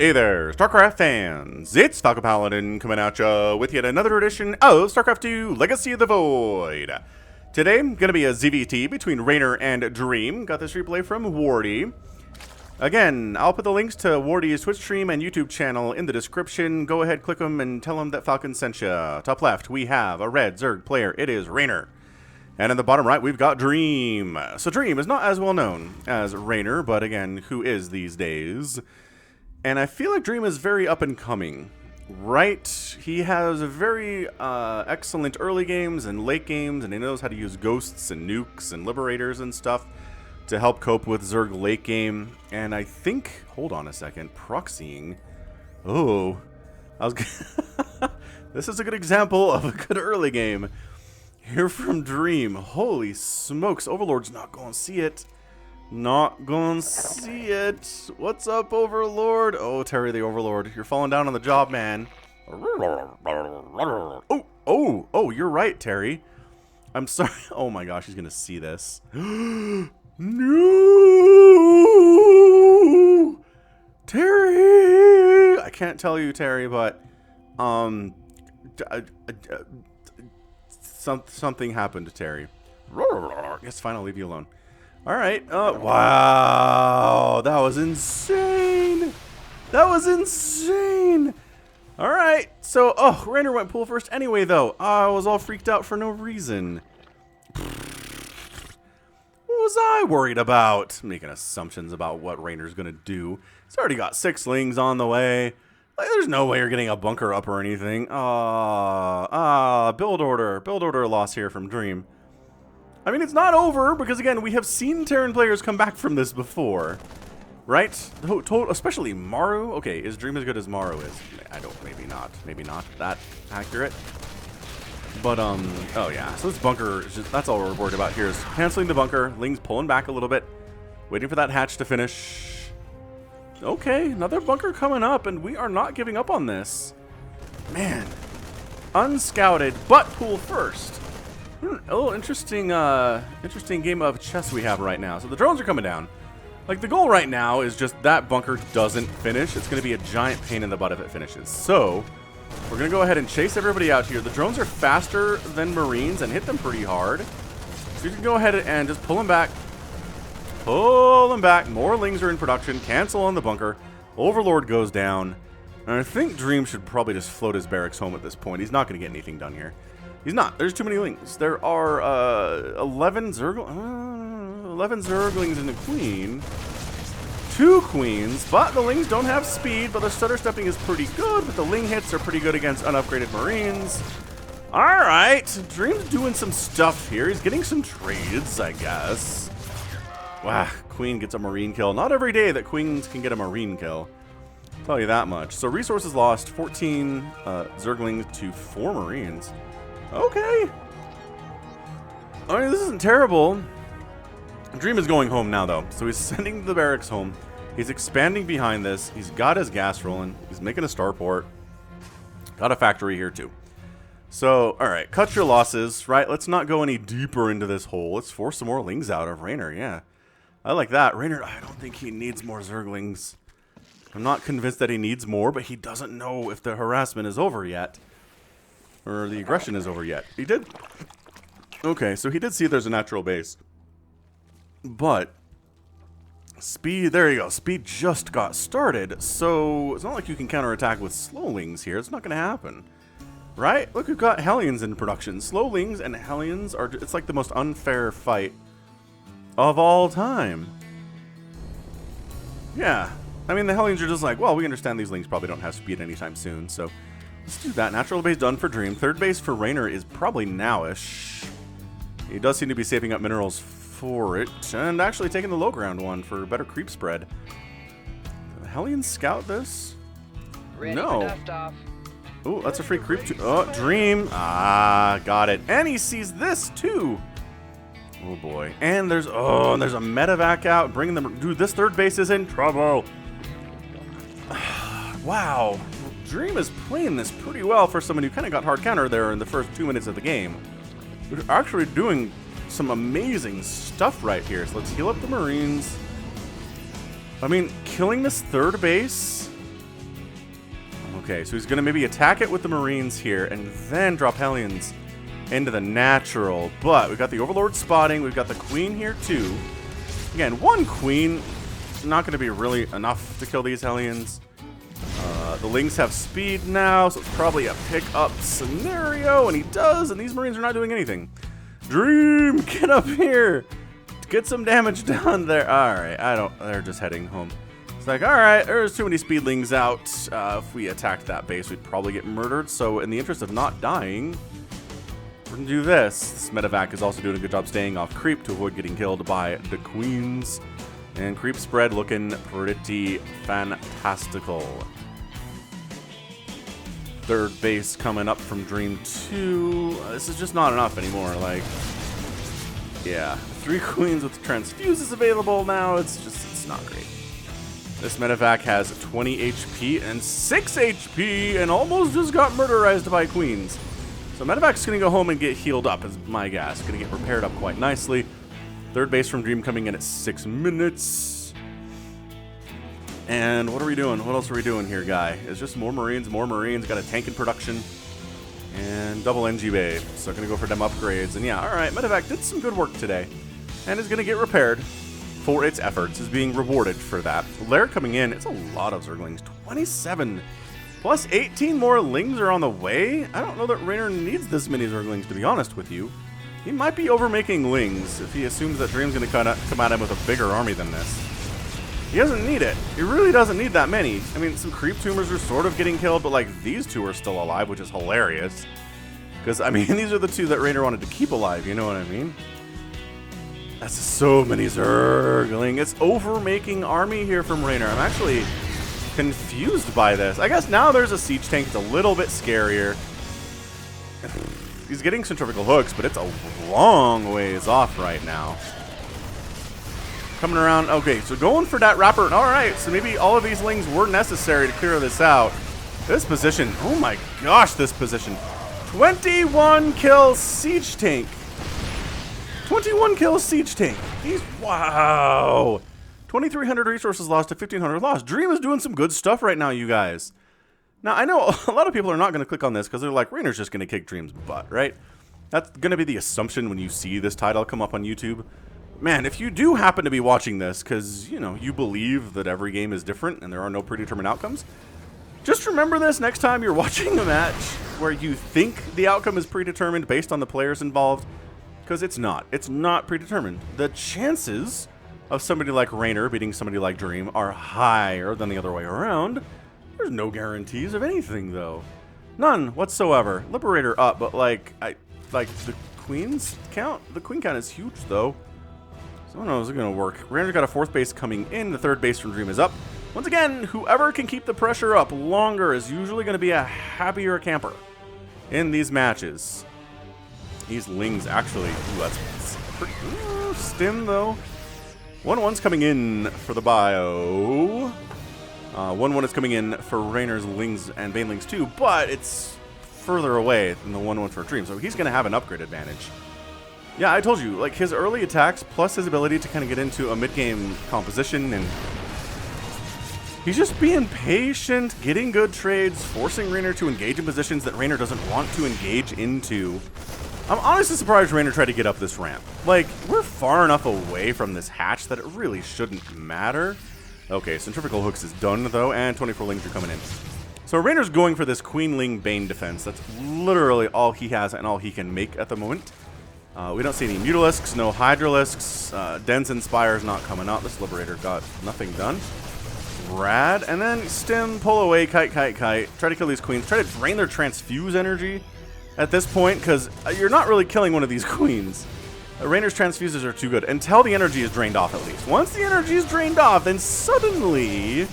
Hey there, StarCraft fans! It's Falcon Paladin coming at ya with yet another edition of StarCraft 2 Legacy of the Void. Today, gonna be a ZVT between Reynor and Dream. Got this replay from Wardy. Again, I'll put the links to Wardy's Twitch stream and YouTube channel in the description. Go ahead, click them, and tell them that Falcon sent ya. Top left, we have a red Zerg player. It is Reynor. And in the bottom right, we've got Dream. So Dream is not as well known as Reynor, but again, who is these days? And I feel like Dream is very up and coming, right? He has very excellent early games and late games, and he knows how to use ghosts and nukes and liberators and stuff to help cope with Zerg late game. And I think, hold on a second, proxying. Oh, this is a good example of a good early game. Here from Dream. Holy smokes, Overlord's not going to see it. Not gonna see it. What's up, Overlord? Oh, Terry the Overlord. You're falling down on the job, man. Oh, you're right, Terry. I'm sorry. Oh my gosh, he's gonna see this. No! Terry! I can't tell you, Terry, but, something happened to Terry. It's fine, I'll leave you alone. Alright, wow, that was insane! That was insane! Alright, so, Reynor went pool first anyway, though. I was all freaked out for no reason. What was I worried about? Making assumptions about what Reynor's gonna do. He's already got 6 lings on the way. Like, there's no way you're getting a bunker up or anything. Build order loss here from Dream. I mean, it's not over, because again, we have seen Terran players come back from this before. Right? Especially Maru. Okay, is Dream as good as Maru is? I don't, maybe not that accurate. But, oh yeah, so this bunker, is just, that's all we're worried about here, is canceling the bunker, Ling's pulling back a little bit, waiting for that hatch to finish. Okay, another bunker coming up, and we are not giving up on this. Man. Unscouted, but pool first. Oh, interesting game of chess we have right now. So the drones are coming down. Like, the goal right now is just that bunker doesn't finish. It's going to be a giant pain in the butt if it finishes. So, we're going to go ahead and chase everybody out here. The drones are faster than Marines and hit them pretty hard. So you can go ahead and just pull them back. Pull them back. More Lings are in production. Cancel on the bunker. Overlord goes down. And I think Dream should probably just float his barracks home at this point. He's not going to get anything done here. He's not. There's too many Lings. There are 11 Zerglings and a Queen. 2 Queens, but the Lings don't have speed, but the stutter stepping is pretty good, but the Ling hits are pretty good against unupgraded Marines. Alright, Dream's doing some stuff here. He's getting some trades, I guess. Wow, Queen gets a Marine kill. Not every day that Queens can get a Marine kill. I'll tell you that much. So resources lost, 14 Zerglings to 4 Marines. Okay. I mean, this isn't terrible. Dream is going home now, though. So he's sending the barracks home. He's expanding behind this. He's got his gas rolling. He's making a starport. Got a factory here, too. So, alright. Cut your losses, right? Let's not go any deeper into this hole. Let's force some more Lings out of Reynor, yeah. I like that. Reynor, I don't think he needs more Zerglings. I'm not convinced that he needs more, but he doesn't know if the harassment is over yet. Or the aggression is over yet. He did. Okay, so he did see there's a natural base. But speed, there you go. Speed just got started. So it's not like you can counterattack with slowlings here. It's not going to happen. Right? Look, we've got Hellions in production. Slowlings and Hellions are, it's like the most unfair fight of all time. Yeah. I mean, the Hellions are just like, well, we understand these Lings probably don't have speed anytime soon, so let's do that. Natural base done for Dream. Third base for Reynor is probably nowish. He does seem to be saving up minerals for it, and actually taking the low ground one for better creep spread. The Hellions scout this? No. Oh, that's a free creep too. Oh, Dream. Ah, got it. And he sees this too. Oh boy. And there's a medevac out, bringing them. Dude, this third base is in trouble. Wow. Dream is playing this pretty well for someone who kind of got hard counter there in the first 2 minutes of the game. They're actually doing some amazing stuff right here. So let's heal up the Marines. I mean, killing this third base Okay, so he's going to maybe attack it with the Marines here and then drop Hellions into the natural. But we've got the Overlord spotting. We've got the Queen here too. Again, one Queen, not going to be really enough to kill these Hellions. The Lings have speed now, so it's probably a pick-up scenario, and he does, and these Marines are not doing anything. Dream, get up here! Get some damage done there. Alright, they're just heading home. It's like, alright, there's too many Speedlings out. If we attacked that base, we'd probably get murdered, so in the interest of not dying, we're gonna do this. This medevac is also doing a good job staying off creep to avoid getting killed by the Queens. And creep spread looking pretty fantastical. Third base coming up from Dream 2. This is just not enough anymore. Like, yeah, 3 Queens with transfuses available now. It's not great. This medevac has 20 HP and 6 HP and almost just got murderized by Queens. So medevac's going to go home and get healed up, is my guess. Going to get repaired up quite nicely. Third base from Dream coming in at 6 minutes. And what are we doing? What else are we doing here, guy? It's just more Marines, got a tank in production, and double NG Bay. So gonna go for them upgrades. And yeah, alright, medevac did some good work today, and is gonna get repaired for its efforts, is being rewarded for that. Lair coming in, it's a lot of Zerglings, 27, plus 18 more Lings are on the way. I don't know that Reynor needs this many Zerglings, to be honest with you. He might be overmaking Lings if he assumes that Dream's gonna come at him with a bigger army than this. He doesn't need it. He really doesn't need that many. I mean, some creep tumors are sort of getting killed, but like these 2 are still alive, which is hilarious. Because, I mean, these are the 2 that Reynor wanted to keep alive, you know what I mean? That's so many Zergling. It's overmaking army here from Reynor. I'm actually confused by this. I guess now there's a siege tank. It's a little bit scarier. He's getting centrifugal hooks, but it's a long ways off right now. Coming around. Okay, so going for that wrapper. All right, so maybe all of these Lings were necessary to clear this out. This position. Oh my gosh, this position. 21 kill siege tank. 21 kill siege tank. Wow. 2,300 resources lost to 1,500 lost. Dream is doing some good stuff right now, you guys. Now, I know a lot of people are not going to click on this because they're like, Reynor's just going to kick Dream's butt, right? That's going to be the assumption when you see this title come up on YouTube. Man, if you do happen to be watching this because, you know, you believe that every game is different and there are no predetermined outcomes, just remember this next time you're watching a match where you think the outcome is predetermined based on the players involved, because it's not. It's not predetermined. The chances of somebody like Reynor beating somebody like Dream are higher than the other way around. There's no guarantees of anything, though. None whatsoever. Liberator up, but like the Queen's count? The Queen count is huge, though. So I don't know, is it going to work? Reynor's got a 4th base coming in. The 3rd base from Dream is up. Once again, whoever can keep the pressure up longer is usually going to be a happier camper in these matches. These Lings actually... Ooh, that's pretty... Ooh, stim, though. 1-1's coming in for the bio. 1-1 is coming in for Reynor's Lings and Banelings too, but it's further away than the 1-1 for Dream, so he's going to have an upgrade advantage. Yeah, I told you, like, his early attacks plus his ability to kind of get into a mid-game composition, and he's just being patient, getting good trades, forcing Reynor to engage in positions that Reynor doesn't want to engage into. I'm honestly surprised Reynor tried to get up this ramp. Like, we're far enough away from this hatch that it really shouldn't matter. Okay, Centrifugal Hooks is done, though, and 24 Lings are coming in. So Reynor's going for this Queen Ling Bane defense. That's literally all he has and all he can make at the moment. We don't see any Mutalisks, no Hydralisks. Dense Inspire's not coming out. This Liberator got nothing done. Rad. And then Stim, pull away, kite. Try to kill these Queens. Try to drain their Transfuse energy at this point, because you're not really killing one of these Queens. Reynor's Transfuses are too good until the energy is drained off, at least. Once the energy is drained off, then suddenly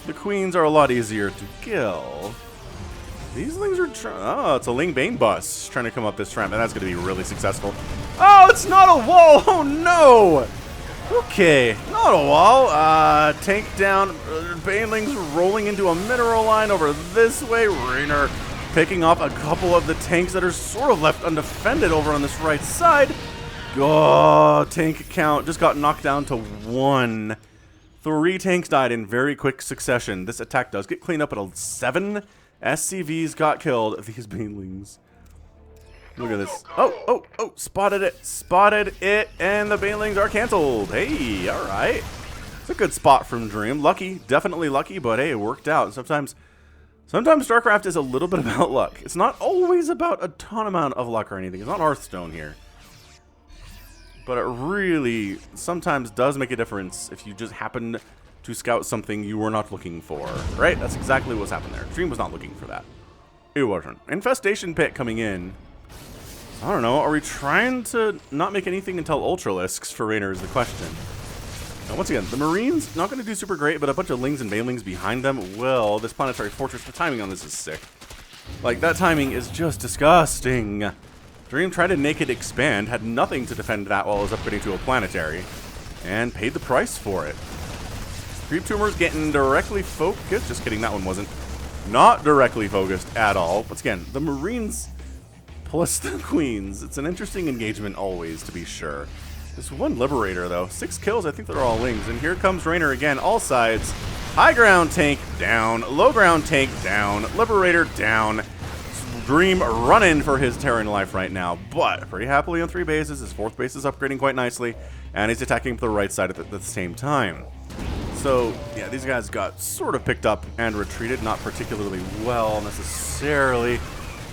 the Queens are a lot easier to kill. These Lings are oh, it's a Ling Bane bus trying to come up this ramp, and that's going to be really successful. Oh, it's not a wall! Oh, no! Okay, not a wall. Tank down. Banelings rolling into a mineral line over this way. Reynor picking off a couple of the tanks that are sort of left undefended over on this right side. Oh, tank count just got knocked down to 1. 3 tanks died in very quick succession. This attack does get cleaned up, but 7 SCVs got killed. These banelings. Look at this. Oh, spotted it. Spotted it, and the banelings are canceled. Hey, all right. It's a good spot from Dream. Lucky, definitely lucky, but hey, it worked out. Sometimes StarCraft is a little bit about luck. It's not always about a ton amount of luck or anything. It's not Hearthstone here. But it really sometimes does make a difference if you just happen to scout something you were not looking for. Right? That's exactly what's happened there. Dream was not looking for that. It wasn't. Infestation Pit coming in. I don't know. Are we trying to not make anything until Ultralisks for Reynor is the question. Now, once again, the Marines, not going to do super great, but a bunch of Lings and Banelings behind them. Well, this Planetary Fortress, the timing on this is sick. Like, that timing is just disgusting. Dream tried to naked expand, had nothing to defend that while it was upgrading to a planetary, and paid the price for it. Creep Tumor's getting directly focused. Just kidding, that one wasn't. Not directly focused at all. Once again, the Marines plus the Queens. It's an interesting engagement always, to be sure. This one Liberator, though. 6 kills, I think they're all Lings. And here comes Reynor again, all sides. High ground tank down, low ground tank down, Liberator down. Dream running for his Terran life right now, but pretty happily on 3 bases. His 4th base is upgrading quite nicely, and he's attacking the right side at the same time. So, yeah, these guys got sort of picked up and retreated, not particularly well necessarily.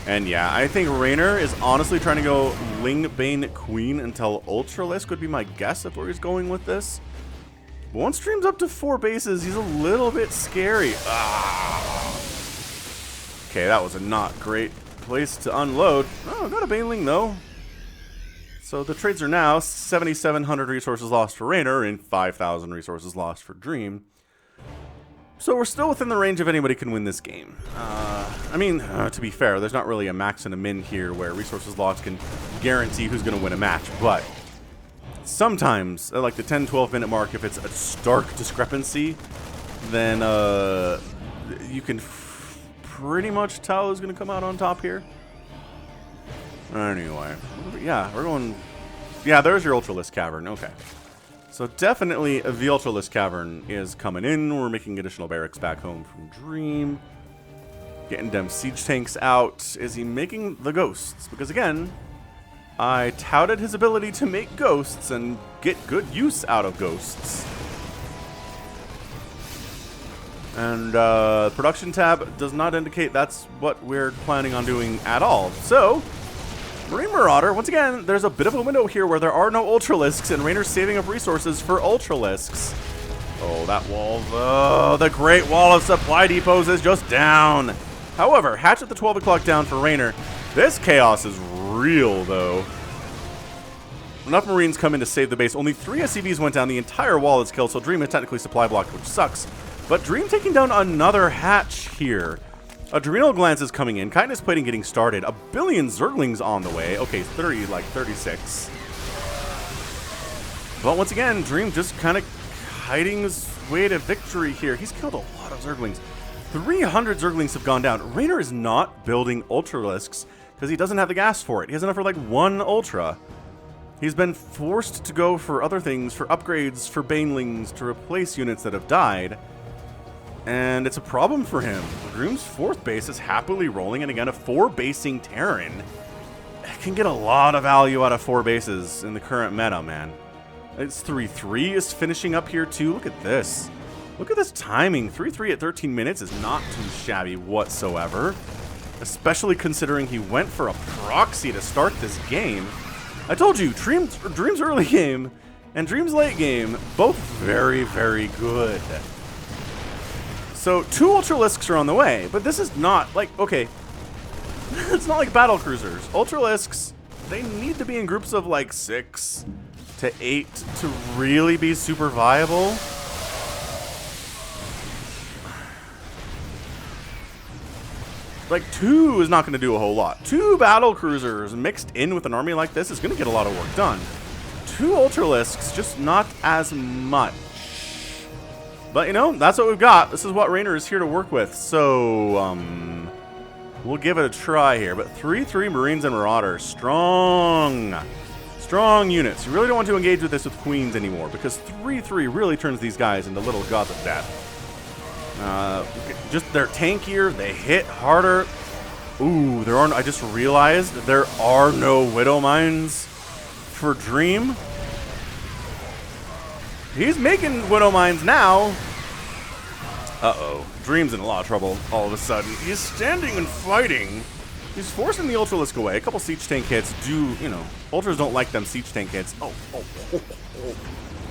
And yeah, I think Reynor is honestly trying to go Ling, Bane, Queen until Ultralisk would be my guess of where he's going with this. But once Dream's up to 4 bases, he's a little bit scary. Okay, that was a not great place to unload. Oh, got a Baneling though. So the trades are now 7,700 resources lost for Reynor and 5,000 resources lost for Dream. So we're still within the range of anybody can win this game. I mean, to be fair, there's not really a max and a min here where resources lost can guarantee who's going to win a match. But sometimes, at like the 10-12 minute mark, if it's a stark discrepancy, then you can pretty much tell who's going to come out on top here. Anyway, yeah, we're going... Yeah, there's your Ultralisk Cavern. Okay. So definitely the Ultralisk Cavern is coming in. We're making additional barracks back home from Dream. Getting them siege tanks out. Is he making the ghosts? Because again, I touted his ability to make ghosts and get good use out of ghosts. And production tab does not indicate that's what we're planning on doing at all. So, Marine Marauder, once again, there's a bit of a window here where there are no Ultralisks, and Reynor's saving up resources for Ultralisks. Oh, that wall, oh, the Great Wall of Supply Depots is just down. However, Hatch at the 12 o'clock down for Reynor. This chaos is real, though. Enough Marines come in to save the base. Only 3 SCVs went down. The entire wall is killed, so Dream is technically supply blocked, which sucks. But Dream taking down another Hatch here. Adrenal Glance is coming in. Kindness Plating getting started. A billion Zerglings on the way. Okay, 30, like 36. But once again, Dream just kind of hiding his way to victory here. He's killed a lot of Zerglings. 300 Zerglings have gone down. Reynor is not building Ultralisks because he doesn't have the gas for it. He has enough for like 1 Ultra. He's been forced to go for other things, for upgrades, for Banelings, to replace units that have died. And it's a problem for him. Dream's 4th base is happily rolling, and again, a 4-basing Terran can get a lot of value out of 4 bases in the current meta, man. It's 3-3 is finishing up here, too. Look at this. Look at this timing. 3-3 at 13 minutes is not too shabby whatsoever, especially considering he went for a proxy to start this game. I told you, Dream's early game and Dream's late game, both very, very good. So 2 Ultralisks are on the way, but this is not like, okay, it's not like battle cruisers. Ultralisks, they need to be in groups of like 6 to 8 to really be super viable. Like 2 is not going to do a whole lot. 2 battle cruisers mixed in with an army like this is going to get a lot of work done. 2 Ultralisks, just not as much. But, you know, that's what we've got. This is what Reynor is here to work with. So, we'll give it a try here. But 3-3 Marines and Marauders. Strong Strong units. You really don't want to engage with this with queens anymore, because 3-3 really turns these guys into little gods of death. Just they're tankier, they hit harder. Ooh, I just realized there are no Widow Mines for Dream. He's making Widow Mines now. Uh-oh. Dream's in a lot of trouble all of a sudden. He's standing and fighting. He's forcing the Ultralisk away. A couple siege tank hits do, Ultras don't like them siege tank hits.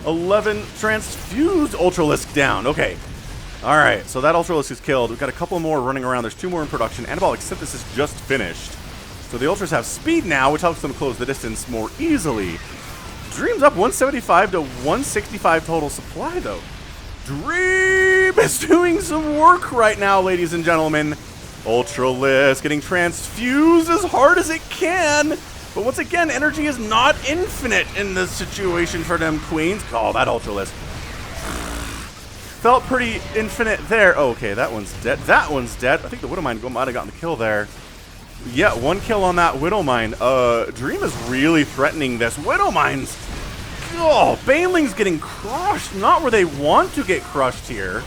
11 transfused Ultralisk down. Okay. Alright, so that Ultralisk is killed. We've got a couple more running around. There's 2 more in production. Anabolic Synthesis just finished. So the Ultras have speed now, which helps them close the distance more easily. Dream's up 175 to 165 total supply, though. Dream is doing some work right now, ladies and gentlemen. Ultralisk getting transfused as hard as it can. But once again, energy is not infinite in this situation for them queens. Oh, that Ultralisk felt pretty infinite there. Oh, okay, that one's dead. That one's dead. I think the Widowmine might have gotten the kill there. Yeah, 1 kill on that Widowmine. Dream is really threatening this. Widowmines. Oh, Baneling's getting crushed. Not where they want to get crushed here.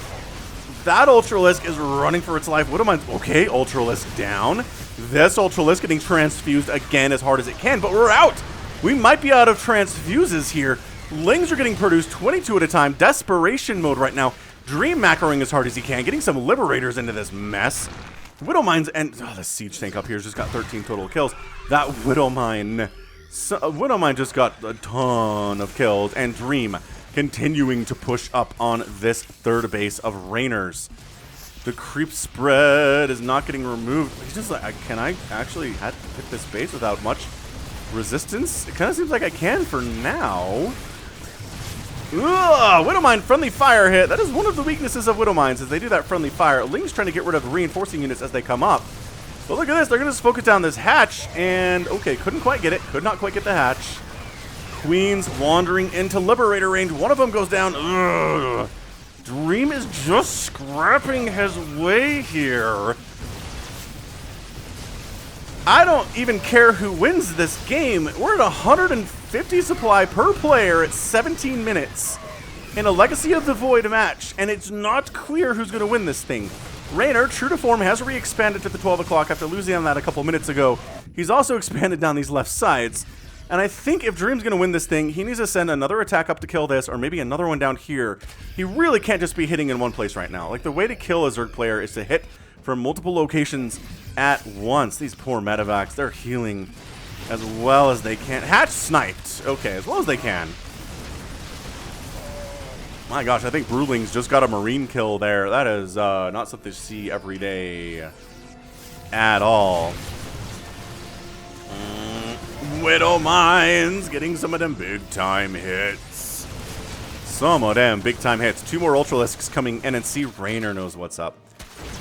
That Ultralisk is running for its life. Widowmine's okay. Ultralisk down. This Ultralisk getting transfused again as hard as it can, but we're out. We might be out of transfuses here. Lings are getting produced 22 at a time. Desperation mode right now. Dream macroing as hard as he can, getting some Liberators into this mess. Widowmines and the siege tank up here has just got 13 total kills. That Widowmine just got a ton of kills, and Dream continuing to push up on this third base of Reynor's. The creep spread is not getting removed. He's just like, can I actually hit this base without much resistance? It kind of seems like I can for now. Ugh, Widowmine friendly fire hit. That is one of the weaknesses of Widowmines, is they do that friendly fire. Ling's trying to get rid of the reinforcing units as they come up. But look at this, they're going to focus down this hatch, and okay, couldn't quite get it. Could not quite get the hatch. Queens wandering into Liberator range. One of them goes down. Ugh. Dream is just scrapping his way here. I don't even care who wins this game. We're at 150 supply per player at 17 minutes in a Legacy of the Void match, and it's not clear who's going to win this thing. Reynor, true to form, has re-expanded to the 12 o'clock after losing on that a couple minutes ago. He's also expanded down these left sides. And I think if Dream's going to win this thing, he needs to send another attack up to kill this, or maybe another one down here. He really can't just be hitting in one place right now. Like, the way to kill a Zerg player is to hit from multiple locations at once. These poor medevacs, they're healing as well as they can. Hatch sniped. Okay, as well as they can. My gosh, I think Brewling's just got a Marine kill there. That is not something to see every day at all. Widowmines getting some of them big-time hits. Some of them big-time hits. 2 more Ultralisks coming in, and see Reynor knows what's up.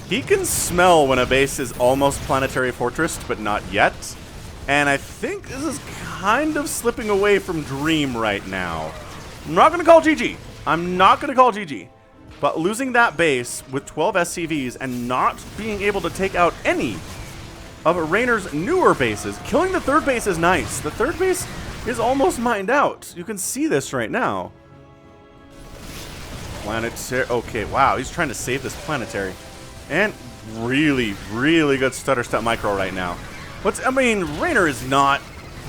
He can smell when a base is almost Planetary Fortress, but not yet. And I think this is kind of slipping away from Dream right now. I'm not going to call GG. I'm not going to call GG. But losing that base with 12 SCVs and not being able to take out any of Reynor's newer bases. Killing the third base is nice. The third base is almost mined out. You can see this right now. Planetary. Okay, wow. He's trying to save this planetary. And really, really good stutter step micro right now. Reynor is not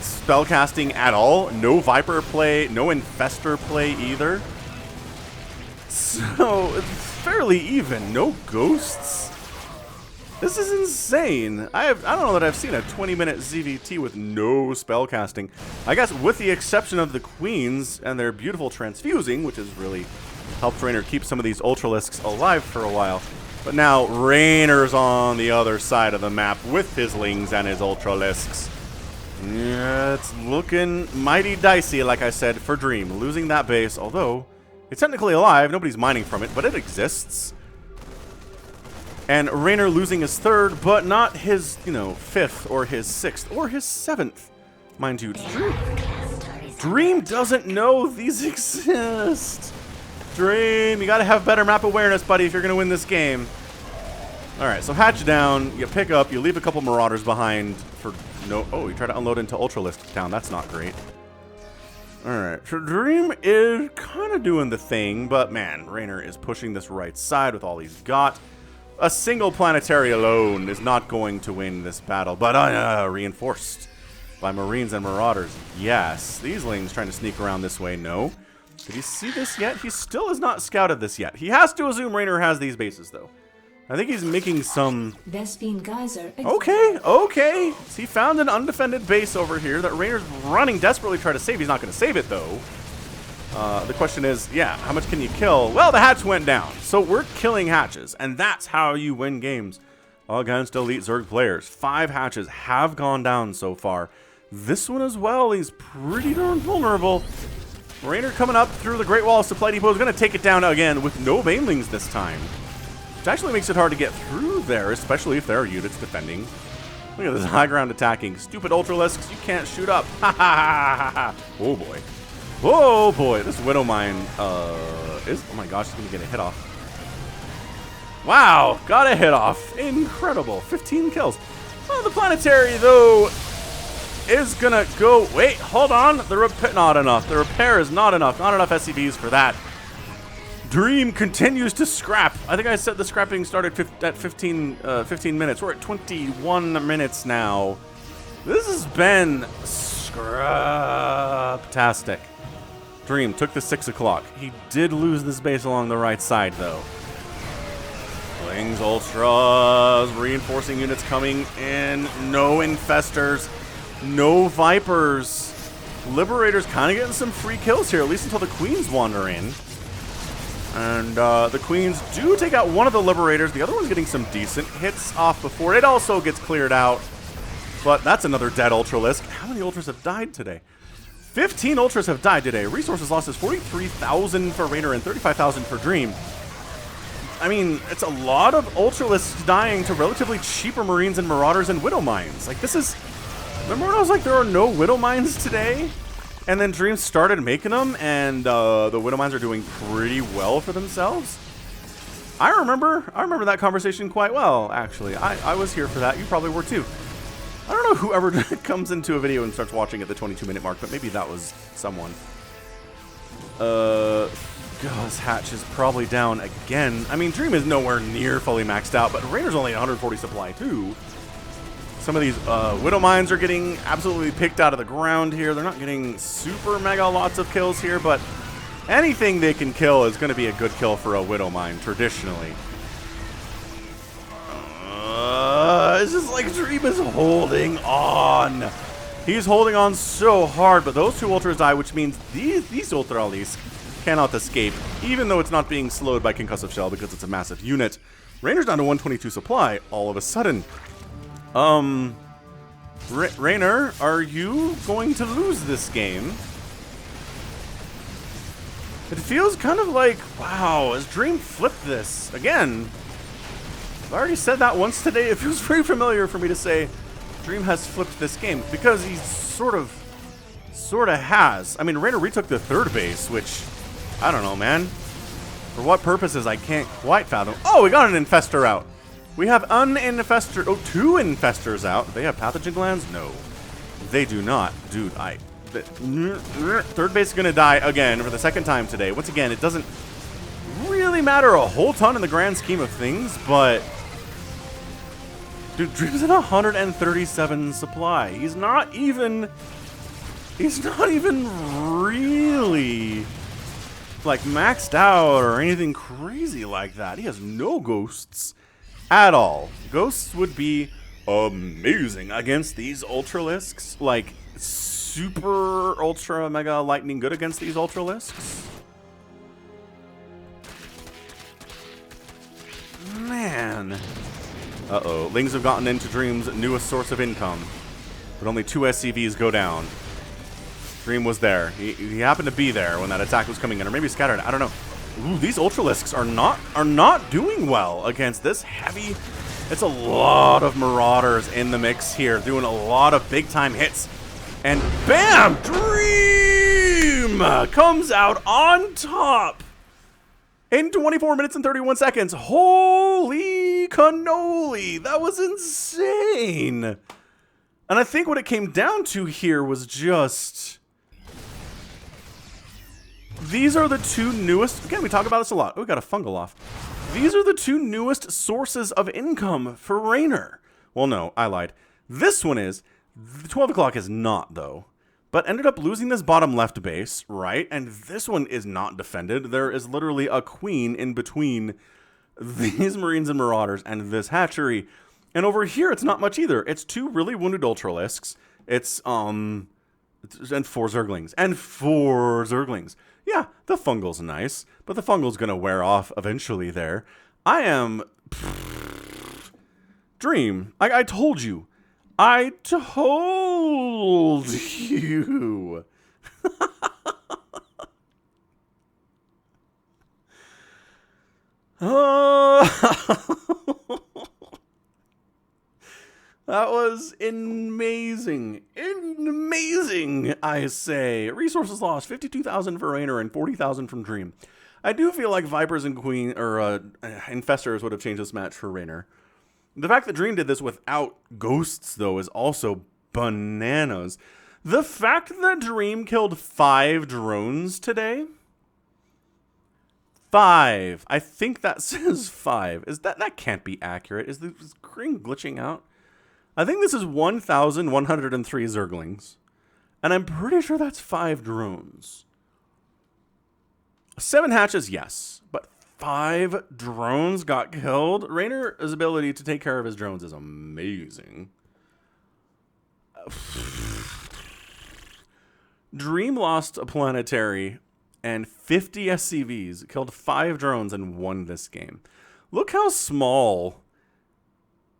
spellcasting at all. No Viper play, no Infestor play either. So, it's fairly even. No ghosts. This is insane. I don't know that I've seen a 20-minute ZVT with no spellcasting. I guess with the exception of the Queens and their beautiful transfusing, which has really helped Reynor keep some of these Ultralisks alive for a while. But now Reynor's on the other side of the map with his Lings and his Ultralisks. Yeah, it's looking mighty dicey, like I said, for Dream. Losing that base, although it's technically alive. Nobody's mining from it, but it exists. And Reynor losing his third, but not his, 5th or his 6th or his 7th. Mind you, Dream doesn't know these exist. Dream, you gotta have better map awareness, buddy, if you're gonna win this game. Alright, so hatch down, you pick up, you leave a couple Marauders behind for no... Oh, you try to unload into Ultralisk town. That's not great. Alright, so Dream is kind of doing the thing, but man, Reynor is pushing this right side with all he's got. A single planetary alone is not going to win this battle, but reinforced by Marines and Marauders. Yes, these Lings trying to sneak around this way, no. Did he see this yet? He still has not scouted this yet. He has to assume Reynor has these bases, though. I think he's making some... Vespine Geyser. Okay, okay. So he found an undefended base over here that Reynor's running desperately to try to save. He's not going to save it, though. The question is, yeah, how much can you kill? Well, the hatch went down. So we're killing hatches, and that's how you win games against Elite Zerg players. 5 hatches have gone down so far. This one as well, he's pretty darn vulnerable. Reynor coming up through the Great Wall of Supply Depot is going to take it down again with no banelings this time. Which actually makes it hard to get through there, especially if there are units defending. Look at this high ground attacking. Stupid Ultralisks, you can't shoot up. Ha ha ha ha ha. Oh boy. Oh boy, this Widow Mine is... Oh my gosh, it's going to get a hit off. Wow, got a hit off. Incredible. 15 kills. Well, the Planetary, though, is going to go... Wait, hold on. Not enough. The repair is not enough. Not enough SCVs for that. Dream continues to scrap. I think I said the scrapping started at 15 minutes. We're at 21 minutes now. This has been scraptastic. Dream took the 6 o'clock. He did lose this base along the right side, though. Lings, Ultras, reinforcing units coming in. No Infestors, no Vipers. Liberators kind of getting some free kills here, at least until the Queens wander in. And the Queens do take out one of the Liberators. The other one's getting some decent hits off before it also gets cleared out. But that's another dead Ultralisk. How many Ultras have died today? 15 Ultras have died today. Resources lost is 43,000 for Reynor and 35,000 for Dream. I mean, it's a lot of Ultralisks dying to relatively cheaper Marines and Marauders and Widow Mines. Like, this is... Remember when I was like, there are no Widow Mines today? And then Dream started making them, and the Widow Mines are doing pretty well for themselves. I remember that conversation quite well, actually. I was here for that. You probably were too. I don't know whoever comes into a video and starts watching at the 22-minute mark, but maybe that was someone. This hatch is probably down again. I mean, Dream is nowhere near fully maxed out, but Reynor's only 140 supply too. Some of these Widow Mines are getting absolutely picked out of the ground here. They're not getting super mega lots of kills here, but anything they can kill is going to be a good kill for a Widow Mine, traditionally. It's just like Dream is holding on. He's holding on so hard, but those 2 Ultras die, which means these Ultralisks cannot escape, even though it's not being slowed by Concussive Shell because it's a massive unit. Reynor's down to 122 supply all of a sudden. Reynor, are you going to lose this game? It feels kind of like, wow, has Dream flipped this again? I've already said that once today. It feels very familiar for me to say Dream has flipped this game, because he sort of has. I mean, Reynor retook the 3rd base, which, I don't know, man. For what purposes, I can't quite fathom. Oh, we got an Infestor out. We have an Infestor. Oh, 2 Infestors out. They have pathogen glands? No, they do not. Dude, the 3rd base is going to die again for the 2nd time today. Once again, it doesn't really matter a whole ton in the grand scheme of things, but... Dude, Dream's at 137 supply. He's not even really... like maxed out or anything crazy like that. He has no ghosts at all. Ghosts would be amazing against these Ultralisks. Like, super ultra mega lightning good against these Ultralisks. Man. Uh-oh. Lings have gotten into Dream's newest source of income. But only 2 SCVs go down. Dream was there. He happened to be there when that attack was coming in, or maybe scattered. I don't know. Ooh, these Ultralisks are not doing well against this heavy. It's a lot of Marauders in the mix here, doing a lot of big time hits. And bam! Dream comes out on top in 24 minutes and 31 seconds. Holy cannoli! That was insane. And I think what it came down to here was just These are the two newest... Again, we talk about this a lot. Oh, we got a fungal off. These are the two newest sources of income for Reynor. Well, no, I lied. This one is... 12 o'clock is not, though. But ended up losing this bottom left base, right? And this one is not defended. There is literally a queen in between these Marines and Marauders and this hatchery. And over here, it's not much either. It's 2 really wounded Ultralisks. It's, and 4 Zerglings. And 4 Zerglings. Yeah, the fungal's nice, but the fungal's gonna wear off eventually there. I am... Dream. I told you. I told you. That was amazing. Amazing, I say. Resources lost, 52,000 for Reynor and 40,000 from Dream. I do feel like Vipers and Queen, or Infestors would have changed this match for Reynor. The fact that Dream did this without ghosts, though, is also bananas. The fact that Dream killed 5 drones today... 5. I think that says 5. That can't be accurate. Is the screen glitching out? I think this is 1,103 Zerglings. And I'm pretty sure that's 5 drones. 7 hatches, yes. But 5 drones got killed? Reynor's ability to take care of his drones is amazing. Dream lost a planetary and 50 SCVs, killed 5 drones, and won this game. Look how small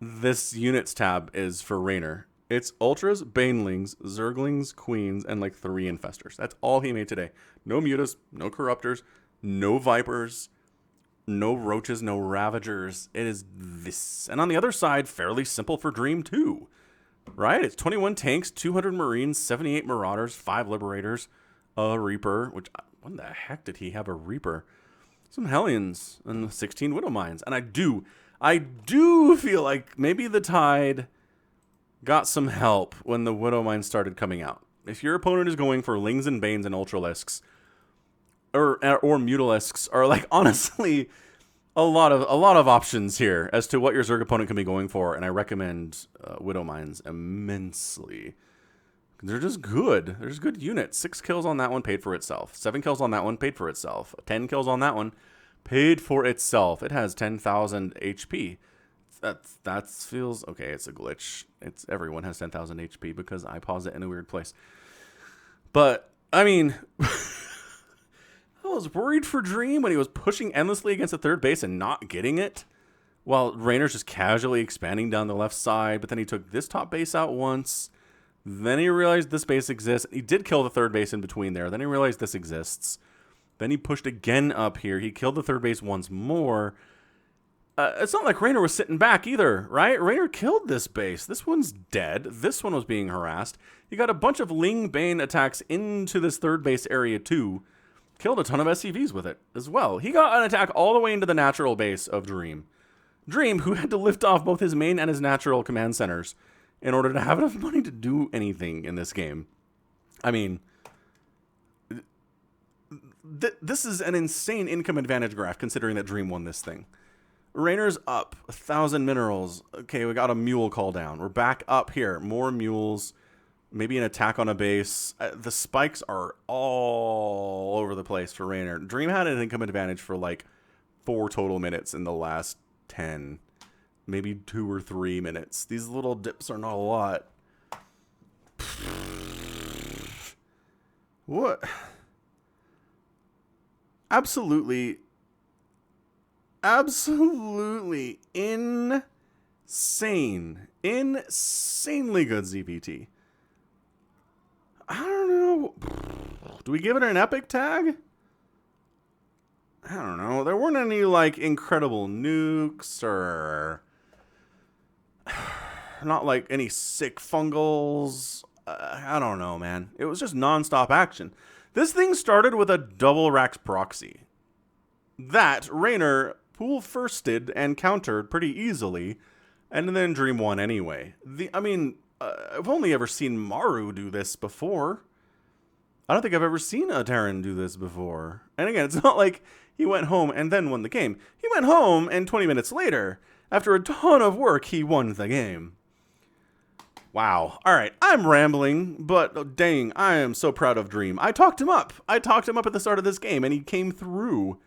this units tab is for Reynor. It's Ultras, Banelings, Zerglings, Queens, and like 3 Infestors. That's all he made today. No Mutas, no Corruptors, no Vipers, no Roaches, no Ravagers. It is this. And on the other side, fairly simple for Dream too. Right? It's 21 tanks, 200 Marines, 78 Marauders, 5 Liberators, a Reaper, which... When the heck did he have a Reaper? Some Hellions and 16 Widow Mines. And I do feel like maybe the Tide got some help when the Widow Mines started coming out. If your opponent is going for Lings and Banes and Ultralisks, or Mutalisks, are like honestly a lot of options here as to what your Zerg opponent can be going for, and I recommend Widow Mines immensely. They're just good. They're just good units. 6 kills on that one paid for itself. 7 kills on that one paid for itself. 10 kills on that one paid for itself. It has 10,000 HP. That feels... Okay, it's a glitch. Everyone has 10,000 HP because I paused it in a weird place. But, I mean... I was worried for Dream when he was pushing endlessly against the third base and not getting it. While Reynor's just casually expanding down the left side. But then he took this top base out once... Then he realized this base exists. He did kill the third base in between there. Then he realized this exists. Then he pushed again up here. He killed the third base once more. It's not like Reynor was sitting back either, right? Reynor killed this base. This one's dead. This one was being harassed. He got a bunch of Ling Bane attacks into this third base area too. Killed a ton of SCVs with it as well. He got an attack all the way into the natural base of Dream. Dream, who had to lift off both his main and his natural command centers in order to have enough money to do anything in this game. I mean, this is an insane income advantage graph considering that Dream won this thing. Reynor's up, 1,000 minerals. Okay, we got a mule call down. We're back up here. More mules, maybe an attack on a base. The spikes are all over the place for Reynor. Dream had an income advantage for like 4 total minutes in the last 10. Maybe 2 or 3 minutes. These little dips are not a lot. What? Absolutely insane. Insanely good ZVT. I don't know. Do we give it an epic tag? I don't know. There weren't any, like, incredible nukes or... Not, like, any sick fungals. I don't know, man. It was just non-stop action. This thing started with a double Rax proxy. That Reynor pool-firsted and countered pretty easily, and then Dream won anyway. I've only ever seen Maru do this before. I don't think I've ever seen a Terran do this before. And again, it's not like he went home and then won the game. He went home, and 20 minutes later, after a ton of work, he won the game. Wow. All right, I'm rambling, but dang, I am so proud of Dream. I talked him up. I talked him up at the start of this game, and he came through.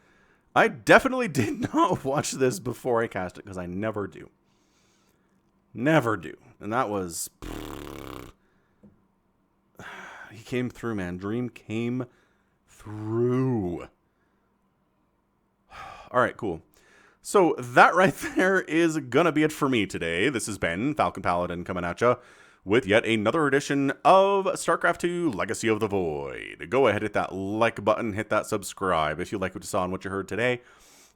I definitely did not watch this before I cast it, because I never do. Never do. And that was... He came through, man. Dream came through. All right, cool. So that right there is going to be it for me today. This has been Falcon Paladin coming at you with yet another edition of StarCraft 2 Legacy of the Void. Go ahead, hit that like button, hit that subscribe if you like what you saw and what you heard today.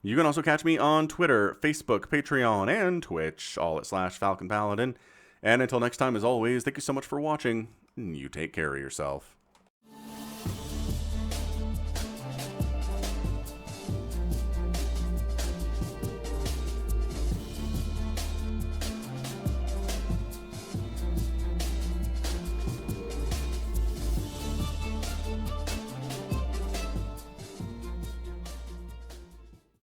You can also catch me on Twitter, Facebook, Patreon, and Twitch, all at /Falcon Paladin. And until next time, as always, thank you so much for watching. You take care of yourself.